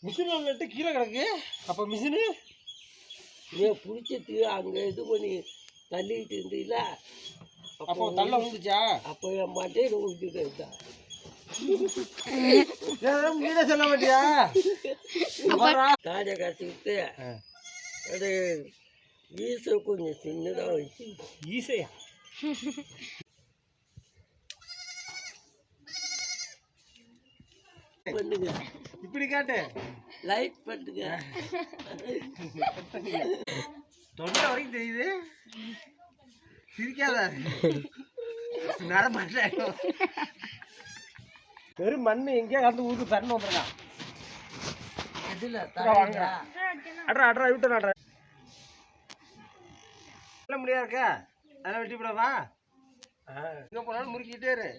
Machine நட்டு கீழே கிடக்கு. அப்போ மிஷினு ஏன் பிடிச்சது அங்கே இது பண்ணி தள்ளிக்கிட்டு இருந்தீங்கள, அப்போ தள்ள வந்துச்சா? அப்போ என் மட்டையில் ஊற்றிட்டு இருந்தான். நீனே சொல்ல மாட்டியா? தாஜை கசிக்கிட்டு அது ஈசை கொஞ்சம் சின்னதாக வச்சு. ஈஸையா? பண்ணுங்க, இப்படி காட்டு. லைட் பண்ணுங்க. தொண்டை வரைக்கும் தெரியுது. சிரிக்காத, நட மாட்டேன். வெறும் மண்ணு எங்கேயா கலந்து ஊருக்கு தரணும் வந்துருக்கான். இதில் அட்ரா அட்ரா விட்டு அட்ரா முடியாது இருக்கா? அதெல்லாம் வெட்டி விடவா? எங்கே போனாலும் முறுக்கிட்டே இரு.